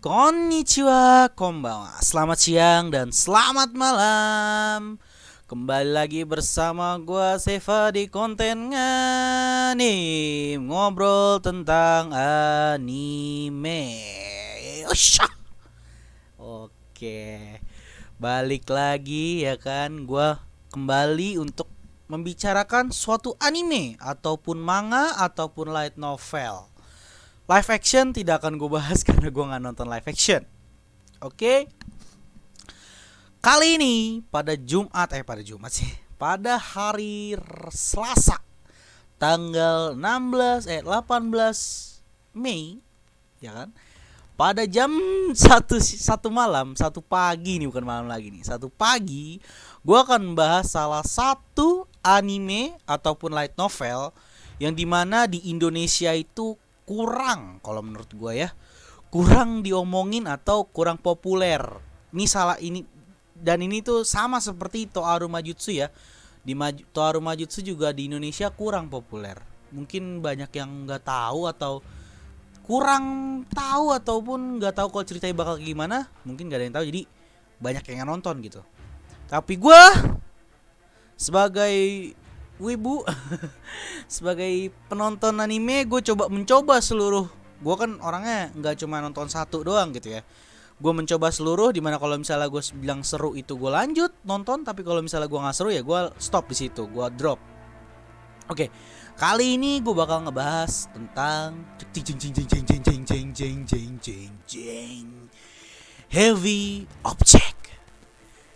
Konnichiwa, konbanwa. Selamat siang dan selamat malam. Kembali lagi bersama gua Seva di konten nganim, ngobrol tentang anime. Usyah. Oke. Balik lagi ya kan, gua kembali untuk membicarakan suatu anime ataupun manga ataupun light novel. Live action tidak akan gue bahas karena gue nggak nonton live action. Oke. Kali ini pada Jumat sih. Pada hari Selasa tanggal 18 Mei, ya kan? Pada jam 1 malam, 1 pagi nih, bukan malam lagi nih. 1 pagi, gue akan membahas salah satu anime ataupun light novel yang dimana di Indonesia itu kurang, kalau menurut gue ya, kurang diomongin atau kurang populer. Ini salah ini, dan ini tuh sama seperti Toaru Majutsu ya. Toaru Majutsu juga di Indonesia kurang populer. Mungkin banyak yang nggak tahu atau kurang tahu ataupun nggak tahu kalau ceritanya bakal gimana. Mungkin nggak ada yang tahu, jadi banyak yang nonton gitu. Tapi gue sebagai wibu sebagai penonton anime, gue mencoba seluruh. Gue kan orangnya nggak cuma nonton satu doang gitu ya. Gue mencoba seluruh, dimana kalau misalnya gue bilang seru itu gue lanjut nonton, tapi kalau misalnya gue nggak seru ya gue stop di situ, gue drop. Oke, kali ini gue bakal ngebahas tentang Heavy Object.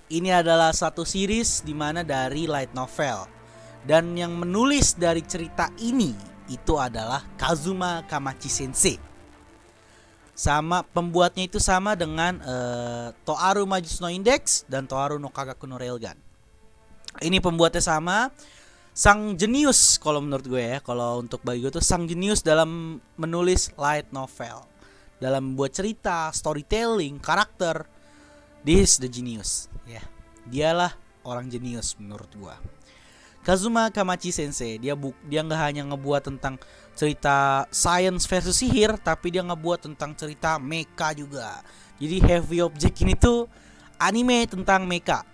Ini adalah satu series dimana dari light novel. Dan yang menulis dari cerita ini itu adalah Kazuma Kamachi Sensei. Sama pembuatnya itu sama dengan Toaru Majutsu no Index dan Toaru no Kagaku no Railgun. Ini pembuatnya sama. Sang jenius kalau menurut gue ya, kalau untuk bagi gue tuh sang jenius dalam menulis light novel, dalam membuat cerita, storytelling, karakter. This is the genius. Ya, dialah orang jenius menurut gue. Kazuma Kamachi Sensei, dia nggak hanya ngebuat tentang cerita science versus sihir, tapi dia ngebuat tentang cerita mecha juga. Jadi Heavy Object ini tuh anime tentang mecha,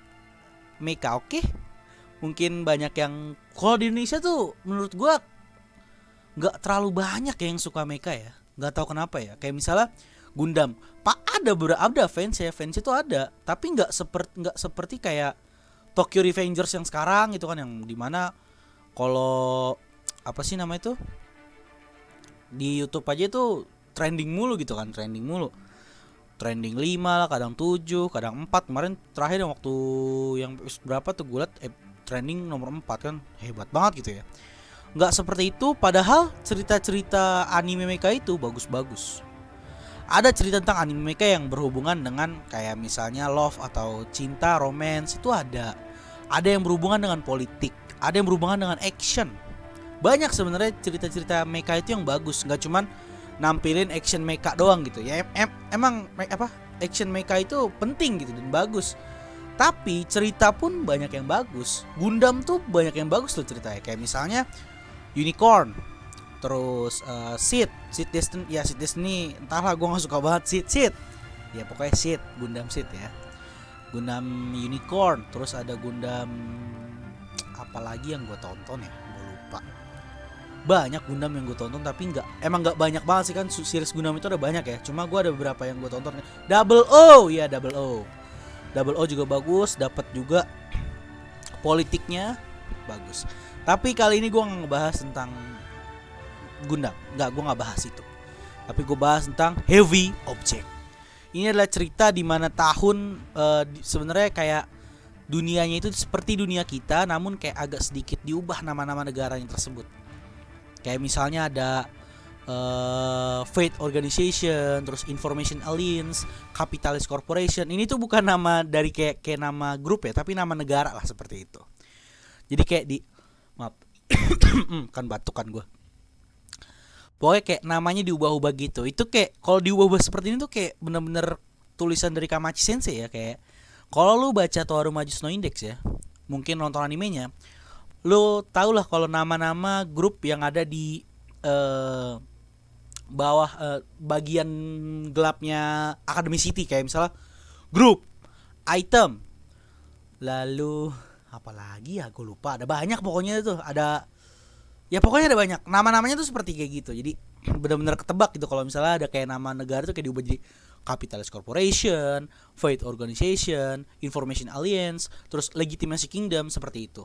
oke? Mungkin banyak yang kalau di Indonesia tuh menurut gua nggak terlalu banyak yang suka mecha ya. Nggak tahu kenapa ya. Kayak misalnya Gundam, ada fans itu ada, tapi nggak seperti kayak Tokyo Revengers yang sekarang itu kan, yang dimana kalau apa sih nama itu di YouTube aja itu trending mulu gitu kan, trending 5 lah, kadang 7, kadang 4. Kemarin terakhir yang waktu yang berapa tuh gue liat trending nomor 4 kan, hebat banget gitu ya. Nggak seperti itu, padahal cerita-cerita anime mecha itu bagus-bagus. Ada cerita tentang anime mecha yang berhubungan dengan kayak misalnya love atau cinta, romance, itu ada. Ada yang berhubungan dengan politik, ada yang berhubungan dengan action. Banyak sebenarnya cerita-cerita mecha itu yang bagus, nggak cuman nampilin action mecha doang gitu. Ya emang action mecha itu penting gitu dan bagus. Tapi cerita pun banyak yang bagus. Gundam tuh banyak yang bagus loh ceritanya. Kayak misalnya Unicorn, terus Seed Destiny, entahlah, gue nggak suka banget Seed. Ya pokoknya Seed, Gundam Seed ya. Gundam Unicorn, terus ada Gundam apalagi yang gue tonton ya, gue lupa. Banyak Gundam yang gue tonton, tapi emang nggak banyak banget sih kan, series Gundam itu ada banyak ya. Cuma gue ada beberapa yang gue tonton. Double O juga bagus, dapat juga politiknya bagus. Tapi kali ini gue ngebahas tentang Gundam, gue nggak bahas itu. Tapi gue bahas tentang Heavy Object. Ini adalah cerita di mana tahun sebenarnya kayak dunianya itu seperti dunia kita, namun kayak agak sedikit diubah nama-nama negara yang tersebut. Kayak misalnya ada Fate Organization, terus Information Alliance, Capitalist Corporation. Ini tuh bukan nama dari kayak nama grup ya, tapi nama negara lah seperti itu. Jadi kayak kan batukan gue. Pokoknya kayak namanya diubah-ubah gitu. Itu kayak kalau diubah-ubah seperti ini tuh kayak bener-bener tulisan dari Kamachi Sensei ya. Kayak kalau lu baca Toaru Majutsu no Index ya, mungkin nonton animenya, lu tau lah kalau nama-nama grup yang ada di bawah bagian gelapnya Academy City, kayak misalnya grup, item, lalu apa lagi ya, gue lupa, ada banyak pokoknya tuh, ada ya pokoknya ada banyak nama-namanya tuh seperti kayak gitu. Jadi benar-benar ketebak gitu kalau misalnya ada kayak nama negara tuh kayak diubah jadi Capitalist Corporation, Faith Organization, Information Alliance, terus Legitimacy Kingdom, seperti itu.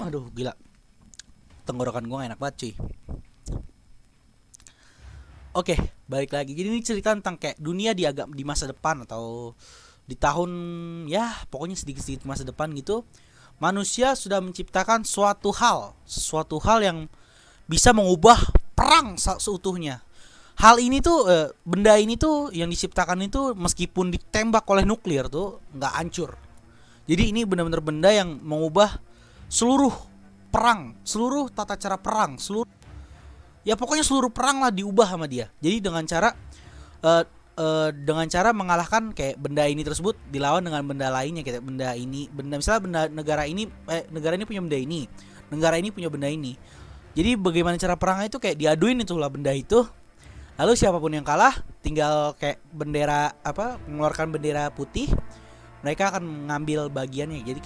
Aduh gila, tenggorokan gue gak enak banget cuy. Oke, balik lagi. Jadi ini cerita tentang kayak dunia di masa depan, atau di tahun, ya pokoknya sedikit-sedikit masa depan gitu. Manusia sudah menciptakan sesuatu hal yang bisa mengubah perang seutuhnya. Hal ini tuh benda ini tuh yang diciptakan itu meskipun ditembak oleh nuklir tuh nggak hancur. Jadi ini benar-benar benda yang mengubah seluruh perang, seluruh tata cara perang, ya pokoknya seluruh perang lah diubah sama dia. Jadi dengan cara mengalahkan kayak benda ini tersebut dilawan dengan benda lainnya, kayak misalnya negara ini punya benda ini, negara ini punya benda ini. Jadi bagaimana cara perangnya itu kayak diaduin itulah benda itu. Lalu siapapun yang kalah tinggal kayak mengeluarkan bendera putih, mereka akan mengambil bagiannya. Jadi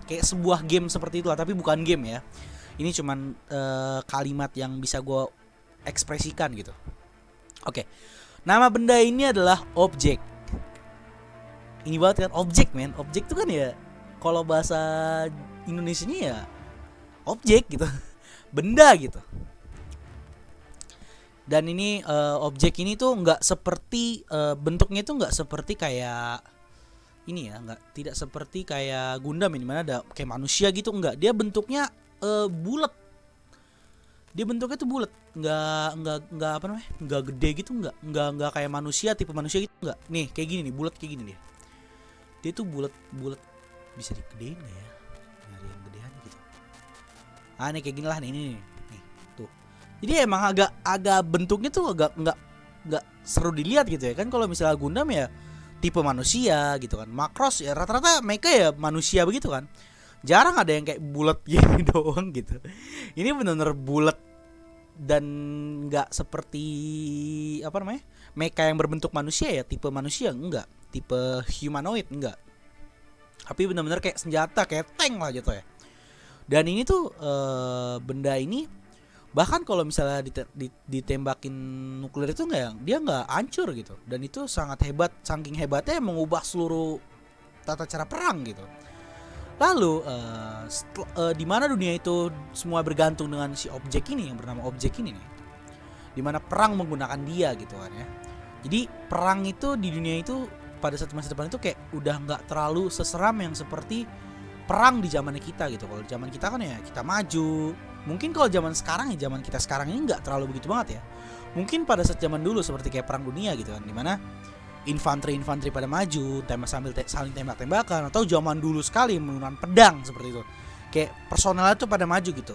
kayak sebuah game seperti itulah, tapi bukan game ya. Ini cuman kalimat yang bisa gue ekspresikan gitu. Oke. Nama benda ini adalah objek. Ini banget kan, objek men. Objek itu kan ya, kalau bahasa Indonesianya ya objek gitu. Benda gitu. Dan ini objek ini tuh nggak seperti bentuknya tuh nggak seperti kayak ini ya, tidak seperti kayak Gundam ini mana ada kayak manusia gitu, enggak. Dia bentuknya bulat. Dia bentuknya tuh bulat, nggak apa namanya, nggak gede gitu, nggak kayak manusia, tipe manusia gitu, nggak. Nih kayak gini nih, bulat kayak gini dia. Dia tuh bulat, bisa digedein nggak ya? Nyari yang gedean gitu. Ah nih kayak gini lah, nih tuh. Jadi emang agak bentuknya tuh nggak seru dilihat gitu ya kan. Kalau misalnya Gundam ya tipe manusia gitu kan, Macross ya rata-rata mereka ya manusia begitu kan. Jarang ada yang kayak bulat gini doang gitu. Ini benar-benar bulat dan nggak seperti apa namanya, mecha yang berbentuk manusia ya, tipe manusia enggak, tipe humanoid enggak. Tapi benar-benar kayak senjata, kayak tank lah gitu ya. Dan ini tuh benda ini bahkan kalau misalnya ditembakin nuklir itu dia nggak hancur gitu. Dan itu sangat hebat, saking hebatnya mengubah seluruh tata cara perang gitu. Lalu di mana dunia itu semua bergantung dengan si objek ini yang bernama objek ini nih. Di mana perang menggunakan dia gitu kan ya. Jadi perang itu di dunia itu pada saat masa depan itu kayak udah nggak terlalu seseram yang seperti perang di zaman kita gitu. Kalau zaman kita kan ya kita maju. Mungkin kalau zaman kita sekarang ini nggak terlalu begitu banget ya. Mungkin pada saat zaman dulu seperti kayak perang dunia gitu kan, di mana infanteri pada maju, saling tembak-tembakan, atau zaman dulu sekali menggunakan pedang seperti itu. Kayak personel itu pada maju gitu.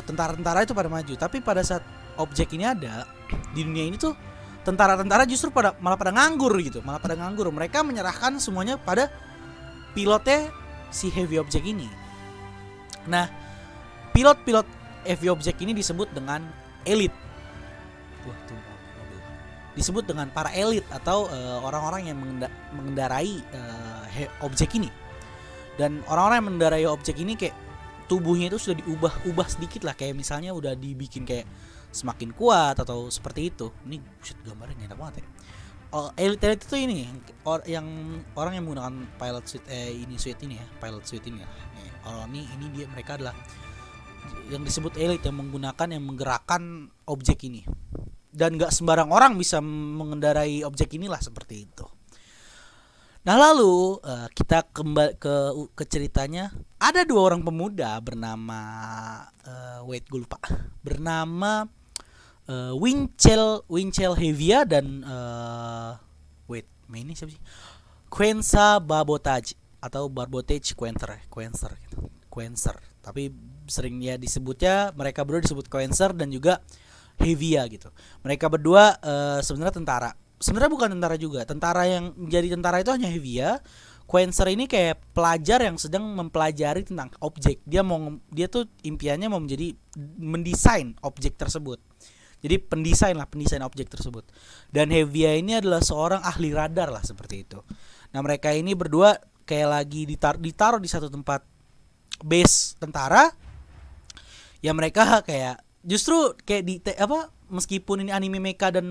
Tentara-tentara itu pada maju. Tapi pada saat objek ini ada di dunia ini tuh tentara-tentara justru malah pada nganggur gitu. Mereka menyerahkan semuanya pada pilotnya si heavy object ini. Nah, pilot heavy object ini disebut dengan elite. Wah, tuh disebut dengan para elit atau orang-orang yang mengendarai objek ini. Dan orang-orang yang mengendarai objek ini kayak tubuhnya itu sudah diubah sedikit lah, kayak misalnya udah dibikin kayak semakin kuat atau seperti itu. Ini gambarnya enak banget ya. Elit itu ini orang yang menggunakan pilot suit pilot suit ini ya. Ini dia, mereka adalah yang disebut elit yang menggerakkan objek ini. Dan gak sembarang orang bisa mengendarai objek inilah, seperti itu. Nah lalu kita kembali ke ceritanya. Ada dua orang pemuda bernama bernama Winchell Hevia dan ini siapa sih? Quensa Barbotage atau Barbotage Quenser. Tapi sering ya disebutnya, mereka berdua disebut Quenser dan juga Hevia gitu. Mereka berdua sebenarnya tentara. Sebenarnya bukan tentara juga. Tentara yang jadi tentara itu hanya Hevia. Quencher ini kayak pelajar yang sedang mempelajari tentang objek. Dia tuh impiannya mau mendesain objek tersebut. Jadi pendesain objek tersebut. Dan Hevia ini adalah seorang ahli radar lah seperti itu. Nah, mereka ini berdua kayak lagi ditaruh di satu tempat base tentara. Ya mereka kayak justru kayak meskipun ini anime mecha dan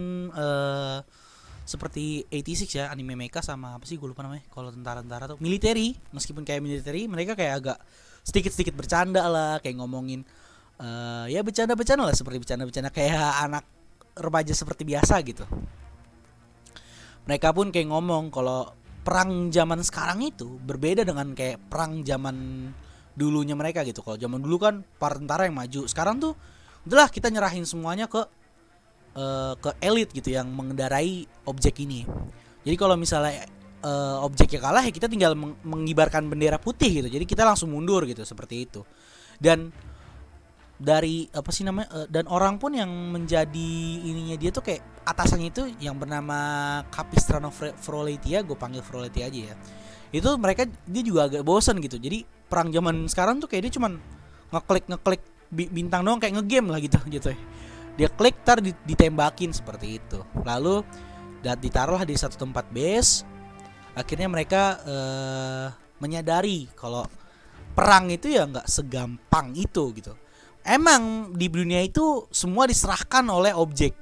seperti 86 ya, anime mecha sama apa sih gue lupa namanya kalau tentara-tentara tuh, military. Meskipun kayak military, mereka kayak agak sedikit-sedikit bercanda lah, kayak ngomongin ya bercanda-bercanda lah, seperti bercanda-bercanda kayak anak remaja seperti biasa gitu. Mereka pun kayak ngomong kalau perang zaman sekarang itu berbeda dengan kayak perang zaman dulunya mereka gitu. Kalau zaman dulu kan para tentara yang maju, sekarang tuh udahlah kita nyerahin semuanya ke elit gitu yang mengendarai objek ini. Jadi kalau misalnya objeknya kalah ya kita tinggal mengibarkan bendera putih gitu. Jadi kita langsung mundur gitu, seperti itu. Dan dari dan orang pun yang menjadi ininya dia tuh kayak atasannya itu yang bernama Capistrano Froletia, gue panggil Froletia aja ya. Itu dia juga agak bosan gitu. Jadi perang zaman sekarang tuh kayak dia cuman ngeklik bintang doang, kayak ngegame lah gitu ya. Dia klik tar ditembakin seperti itu. Lalu ditaruhlah di satu tempat base. Akhirnya mereka menyadari kalau perang itu ya nggak segampang itu gitu. Emang di dunia itu semua diserahkan oleh objek.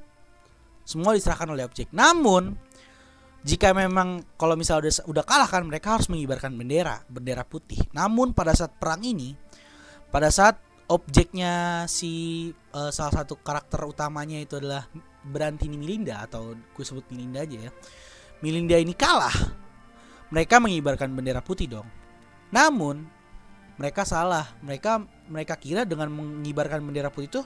Namun jika memang kalau misalnya udah kalah kan, mereka harus mengibarkan bendera putih. Namun pada saat perang ini, pada saat objeknya salah satu karakter utamanya itu adalah Brantini Milinda, atau gue sebut Milinda aja ya. Milinda ini kalah, mereka mengibarkan bendera putih dong. Namun mereka salah. Mereka kira dengan mengibarkan bendera putih itu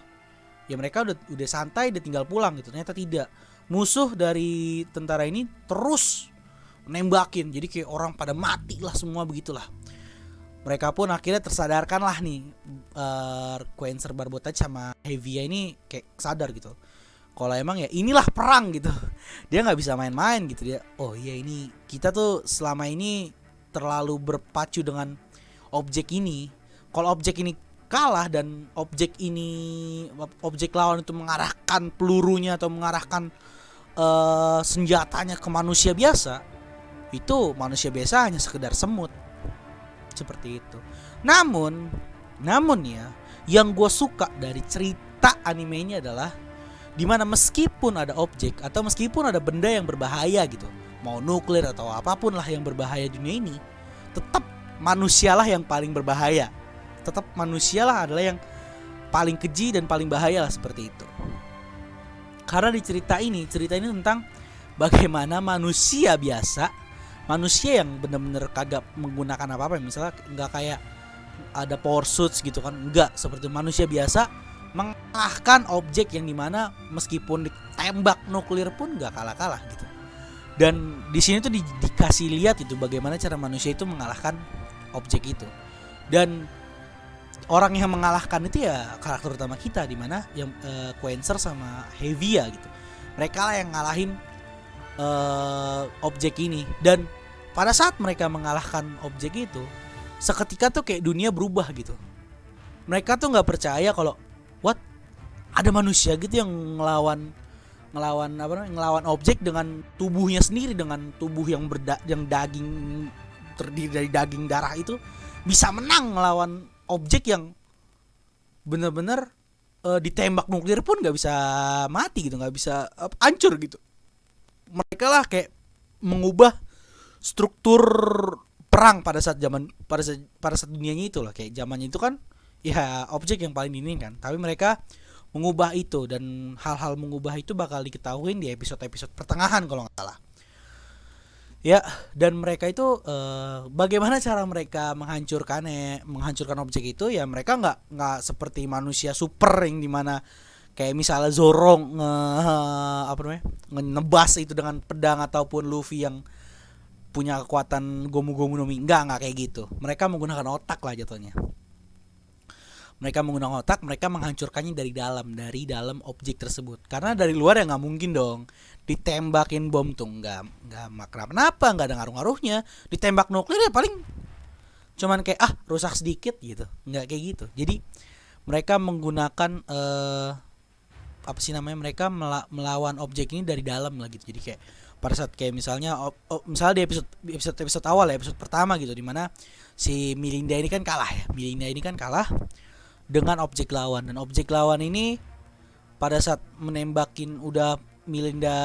ya mereka udah santai, udah tinggal pulang gitu. Ternyata tidak. Musuh dari tentara ini terus nembakin. Jadi kayak orang pada mati lah semua, begitulah. Mereka pun akhirnya tersadarkan lah nih, Quencher Barbotage sama Hevia ini kayak sadar gitu. Kalau emang ya inilah perang gitu. Dia nggak bisa main-main gitu. Dia, oh iya, ini kita tuh selama ini terlalu berpacu dengan objek ini. Kalau objek ini kalah dan objek lawan itu mengarahkan pelurunya atau mengarahkan senjatanya ke manusia biasa, itu manusia biasa hanya sekedar semut, seperti itu. Namun ya, yang gue suka dari cerita anime ini adalah dimana meskipun ada objek atau meskipun ada benda yang berbahaya gitu, mau nuklir atau apapun lah yang berbahaya di dunia ini, tetap manusialah yang paling berbahaya. Tetap manusialah adalah yang paling keji dan paling bahaya lah, seperti itu. Karena di cerita ini tentang bagaimana manusia biasa, manusia yang benar-benar kagak menggunakan apa-apa, misalnya nggak kayak ada power suits gitu kan, nggak, seperti manusia biasa mengalahkan objek yang dimana meskipun ditembak nuklir pun nggak kalah-kalah gitu. Dan di sini tuh dikasih lihat itu bagaimana cara manusia itu mengalahkan objek itu. Dan orang yang mengalahkan itu ya karakter utama kita, di mana yang Quencher sama Hevia gitu. Mereka lah yang ngalahin objek ini. Dan pada saat mereka mengalahkan objek itu, seketika tuh kayak dunia berubah gitu. Mereka tuh nggak percaya kalau ada manusia gitu yang ngelawan objek dengan tubuhnya sendiri, dengan tubuh yang daging, terdiri dari daging darah itu, bisa menang ngelawan objek yang benar-benar ditembak nuklir pun nggak bisa mati gitu, nggak bisa hancur gitu. Mereka lah kayak mengubah struktur perang pada saat dunianya itu lah. Kayak zamannya itu kan ya objek yang paling diinginkan, tapi mereka mengubah itu, dan hal-hal mengubah itu bakal diketahuin di episode-episode pertengahan kalau nggak salah. Ya, dan mereka itu bagaimana cara mereka menghancurkan objek itu, ya mereka nggak seperti manusia super yang dimana kayak misalnya Zoro ngebas itu dengan pedang, ataupun Luffy yang punya kekuatan Gomu Gomu no Mi. Nggak kayak gitu. Mereka menggunakan otak lah jatuhnya. Mereka menggunakan otak, mereka menghancurkannya dari dalam objek tersebut. Karena dari luar ya nggak mungkin dong ditembakin bom tuh, nggak kenapa, nggak ada ngaruh-ngaruhnya. Ditembak nuklir ya paling cuman kayak rusak sedikit gitu, nggak kayak gitu. Jadi mereka menggunakan apa sih namanya, mereka melawan objek ini dari dalam lah gitu. Jadi kayak pada saat kayak misalnya misalnya di episode awal ya, episode pertama gitu, dimana si Melinda ini kan kalah dengan objek lawan, dan objek lawan ini pada saat menembakin udah Melinda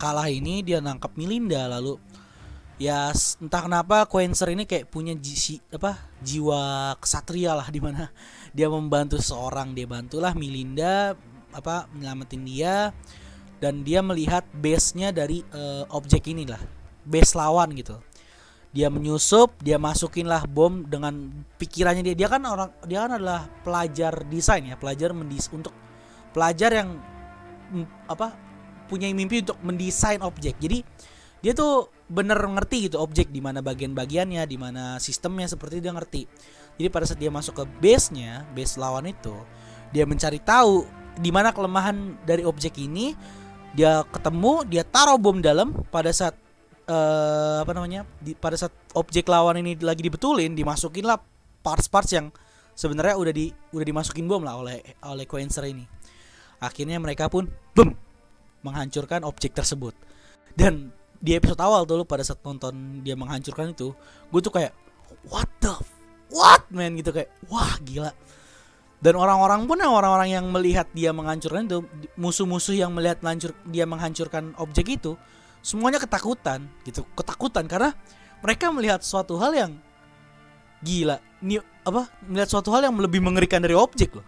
kalah ini, dia nangkap Melinda. Lalu ya entah kenapa Quencher ini kayak punya jiwa kesatria lah, dimana dia membantu seorang, dia bantulah Melinda menyelamatin dia, dan dia melihat base-nya dari objek inilah, base lawan gitu. Dia menyusup, dia masukin lah bom dengan pikirannya dia kan adalah pelajar desain ya, pelajar yang punya mimpi untuk mendesain objek. Jadi dia tuh bener ngerti gitu objek di mana bagian-bagiannya, di mana sistemnya, seperti dia ngerti. Jadi pada saat dia masuk ke base lawan itu, dia mencari tahu di mana kelemahan dari objek ini. Dia ketemu, dia taruh bom dalam. Pada saat pada saat objek lawan ini lagi dibetulin, dimasukin lah parts-parts yang sebenarnya udah dimasukin bom lah oleh Quencher ini. Akhirnya mereka pun menghancurkan objek tersebut. Dan di episode awal tuh, pada saat nonton dia menghancurkan itu, gue tuh kayak what man gitu, kayak wah gila. Dan orang-orang yang melihat dia menghancurkan itu, musuh-musuh yang melihat dia menghancurkan objek itu, semuanya ketakutan karena mereka melihat suatu hal yang gila, melihat suatu hal yang lebih mengerikan dari objek loh.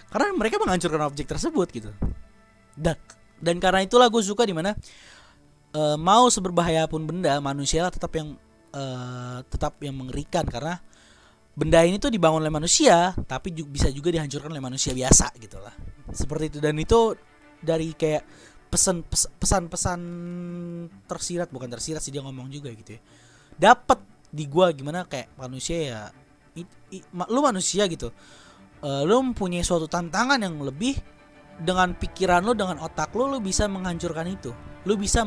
Karena mereka menghancurkan objek tersebut gitu. Dan karena itulah gue suka dimana mau seberbahaya pun benda, manusia lah tetap yang mengerikan, karena benda ini tuh dibangun oleh manusia, tapi bisa juga dihancurkan oleh manusia biasa gitulah. Seperti itu. Dan itu dari kayak pesan-pesan tersirat, bukan tersirat sih, dia ngomong juga gitu ya, dapat di gua gimana kayak manusia ya, lu manusia gitu, lu mempunyai suatu tantangan yang lebih. Dengan pikiran lu, dengan otak lu bisa menghancurkan itu, lu bisa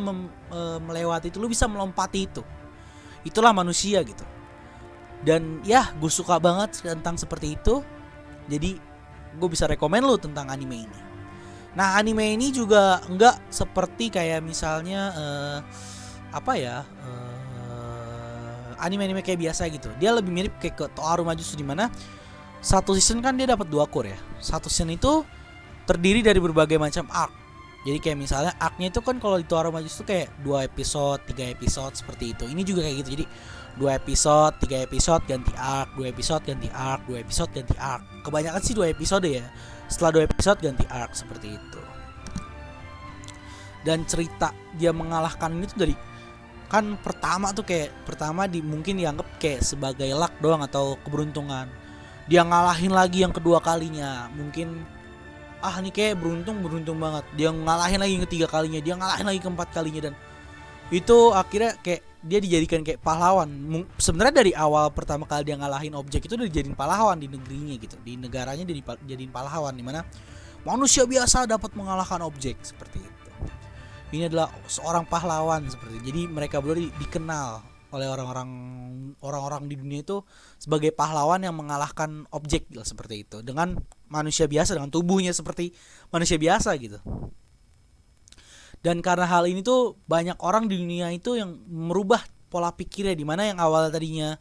melewati itu, lu bisa melompati itu. Itulah manusia gitu. Dan ya gue suka banget tentang seperti itu. Jadi gue bisa rekomen lu tentang anime ini. Nah, anime ini juga enggak seperti kayak misalnya anime-anime kayak biasa gitu. Dia lebih mirip kayak ke Toaru Majutsu, di mana satu season kan dia dapat 2 core ya. Satu season itu terdiri dari berbagai macam arc. Jadi kayak misalnya arc-nya itu kan kalau di Toaru Majutsu kayak 2 episode, 3 episode seperti itu. Ini juga kayak gitu. Jadi 2 episode, 3 episode ganti arc, 2 episode ganti arc, 2 episode ganti arc. Kebanyakan sih 2 episode ya. Setelah 2 episode ganti arc seperti itu. Dan cerita dia mengalahkan ini tuh dari kan pertama mungkin dianggap kayak sebagai luck doang atau keberuntungan. Dia ngalahin lagi yang kedua kalinya, mungkin ini kayak beruntung banget. Dia ngalahin lagi yang ketiga kalinya, dia ngalahin lagi keempat kalinya, dan itu akhirnya kayak dia dijadikan kayak pahlawan. Sebenarnya dari awal pertama kali dia ngalahin objek itu udah dijadiin pahlawan di negerinya gitu, di negaranya dia dijadiin pahlawan, dimana manusia biasa dapat mengalahkan objek seperti itu. Ini adalah seorang pahlawan seperti itu. Jadi mereka berdua dikenal oleh orang-orang di dunia itu sebagai pahlawan yang mengalahkan objek seperti itu, dengan manusia biasa, dengan tubuhnya seperti manusia biasa gitu. Dan karena hal ini tuh banyak orang di dunia itu yang merubah pola pikirnya, di mana yang awalnya tadinya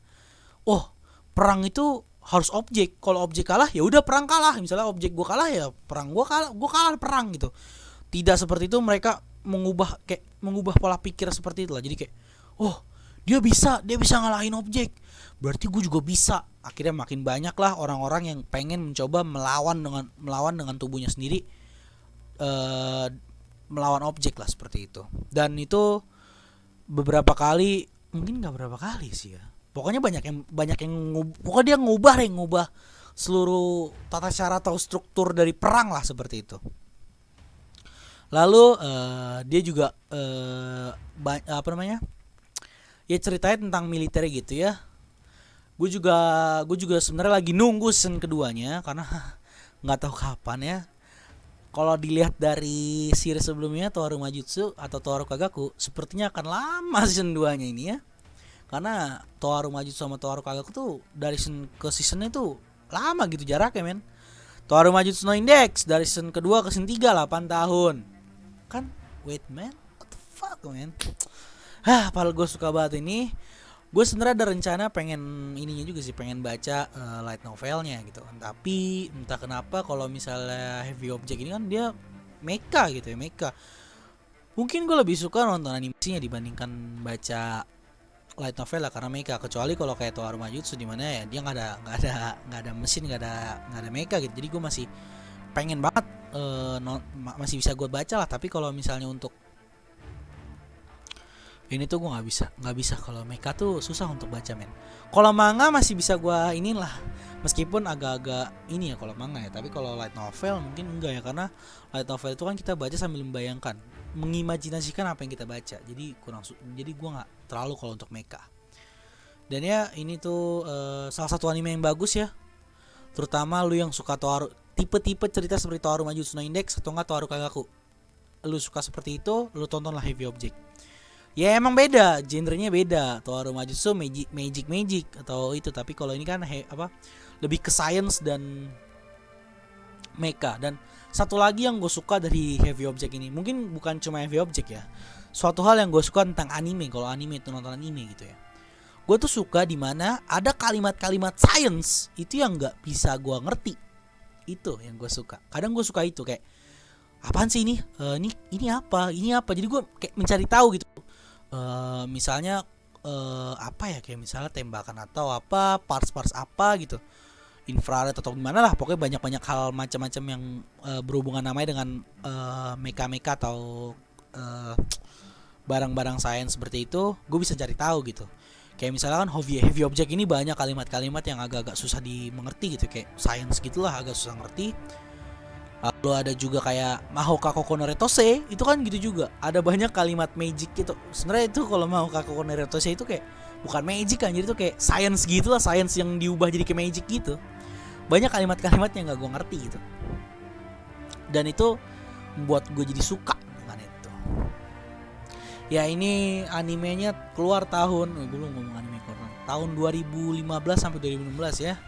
perang itu harus objek, kalau objek kalah ya udah perang kalah, misalnya objek gua kalah ya perang, gua kalah perang gitu. Tidak seperti itu, mereka mengubah pola pikir seperti itulah. Jadi kayak dia bisa ngalahin objek, berarti gue juga bisa. Akhirnya makin banyak lah orang-orang yang pengen mencoba melawan dengan tubuhnya sendiri, melawan objek lah seperti itu. Dan itu beberapa kali, mungkin nggak berapa kali sih ya, pokoknya banyak yang pokoknya dia ngubah seluruh tata cara atau struktur dari perang lah seperti itu. Lalu dia juga ya ceritanya tentang militer gitu ya. Gue juga sebenarnya lagi nunggu season keduanya karena nggak tahu kapan ya. Kalau dilihat dari series sebelumnya Toaru Majutsu atau Toaru Kagaku, sepertinya akan lama season 2-nya ini ya. Karena Toaru Majutsu sama Toaru Kagaku tuh dari season ke seasonnya tuh lama gitu jaraknya men. Toaru Majutsu no Index dari season kedua ke season 3 8 tahun. Kan wait man, what the fuck man. Padahal gue suka banget ini. Gue sebenarnya ada rencana pengen ininya juga sih, pengen baca light novelnya gitu kan. Tapi entah kenapa kalau misalnya Heavy Object ini kan dia mecha gitu ya, mecha. Mungkin gue lebih suka nonton animasinya dibandingkan baca light novel lah karena mecha. Kecuali kalau kayak Toaru Majutsu di mana ya dia nggak ada mesin, nggak ada mecha gitu. Jadi gue masih pengen banget masih bisa gue baca lah. Tapi kalau misalnya untuk ini tuh gue nggak bisa kalau mecha tuh susah untuk baca men. Kalau manga masih bisa gue inilah, meskipun agak-agak ini ya kalau manga ya. Tapi kalau light novel mungkin enggak ya, karena light novel itu kan kita baca sambil membayangkan, mengimajinasikan apa yang kita baca. Jadi jadi gue nggak terlalu kalau untuk mecha. Dan ya ini tuh salah satu anime yang bagus ya, terutama lu yang suka Toaru, tipe-tipe cerita seperti Toaru Majutsu no Index atau enggak Toaru Kagaku. Lu suka seperti itu, lu tontonlah Heavy Object. Ya emang beda, genrenya beda. Toaru Majutsu magic atau itu, tapi kalau ini kan lebih ke science dan mecha. Dan satu lagi yang gue suka dari Heavy Object ini, mungkin bukan cuma Heavy Object ya, suatu hal yang gue suka tentang anime, kalau anime itu nonton anime gitu ya, gue tuh suka dimana ada kalimat-kalimat science itu yang nggak bisa gue ngerti. Itu yang gue suka. Kadang gue suka itu kayak apaan sih ini apa, jadi gue kayak mencari tahu gitu. Misalnya apa ya, kayak misalnya tembakan atau apa, parts apa gitu, infrared atau gimana lah, pokoknya banyak hal macam-macam yang berhubungan namanya dengan mecha atau barang-barang sains seperti itu, gue bisa cari tahu gitu. Kayak misalnya kan Heavy Object ini banyak kalimat-kalimat yang agak-agak susah dimengerti gitu, kayak sains gitulah, agak susah ngerti. Lalu ada juga kayak Mahoka Kokonore Tose, itu kan gitu juga. Ada banyak kalimat magic gitu. Sebenarnya itu kalau Mahoka Kokonore Tose itu kayak bukan magic kan, jadi itu kayak science gitu lah, science yang diubah jadi kayak magic gitu. Banyak kalimat-kalimat yang gak gue ngerti gitu. Dan itu membuat gue jadi suka dengan itu. Ya ini animenya keluar tahun, gue belum ngomong anime keluar tahun 2015 sampai 2016 ya.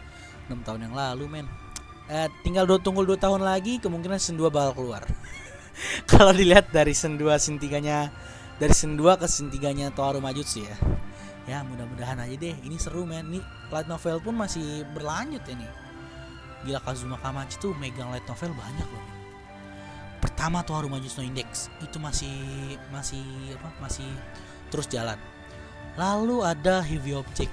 6 tahun yang lalu men. Tinggal tunggu 2 tahun lagi, kemungkinan season 2 bakal keluar. Kalau dilihat dari season 2 season 3-nya, dari season 2 ke season 3-nya Toaru Majutsu ya. Ya mudah-mudahan aja deh, ini seru men. Ini light novel pun masih berlanjut ya nih. Gila, Kazuma Kamachi tuh megang light novel banyak loh. Pertama Toaru Majutsu no Index itu masih terus jalan. Lalu ada Heavy Object.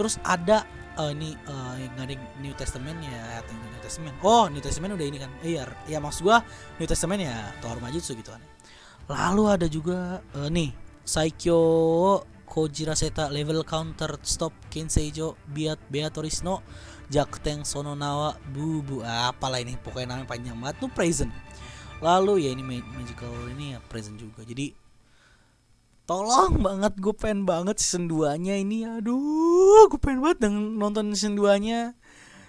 Terus ada ini nggak ada New Testament ya, New Testament. Oh, New Testament udah ini kan. Iya maksud gua New Testament ya Toaru Majutsu gitu kan. Lalu ada juga nih Saikyo Kojira Seta Level Counter Stop Kenseijo Beatoris no Jakten Sono Nawa Bubu. Apalah ini, pokoknya namanya panjang banget tuh, present. Lalu ya ini magical ini ya present juga. Jadi tolong banget, gue pengen banget season 2-nya ini. Aduh, gue pengen banget nonton season 2-nya.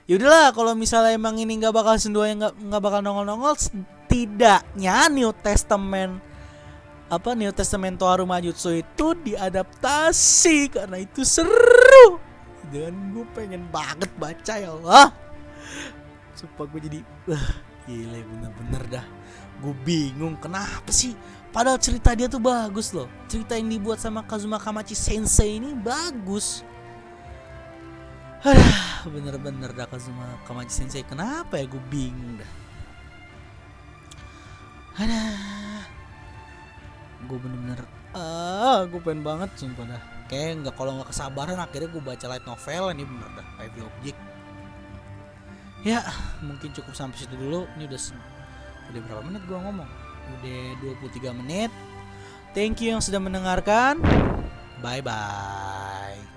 Yaudahlah, kalau misalnya emang ini gak bakal season 2-nya gak bakal nongol-nongol, setidaknya New Testament Toaru Majutsu itu diadaptasi, karena itu seru. Dan gue pengen banget baca, ya Allah. Sumpah gue jadi gila, bener-bener dah. Gue bingung kenapa sih, padahal cerita dia tuh bagus loh. Cerita yang dibuat sama Kazuma Kamachi Sensei ini bagus. Bener-bener dah Kazuma Kamachi Sensei, kenapa ya, gue bingung dah. Gue bener-bener gue pengen banget sumpah dah. Kayak kalau nggak kesabaran akhirnya gue baca light novel ini, bener dah Heavy Object. Ya mungkin cukup sampai situ dulu. Ini udah berapa menit gue ngomong? Udah 23 menit. Thank you yang sudah mendengarkan. Bye bye.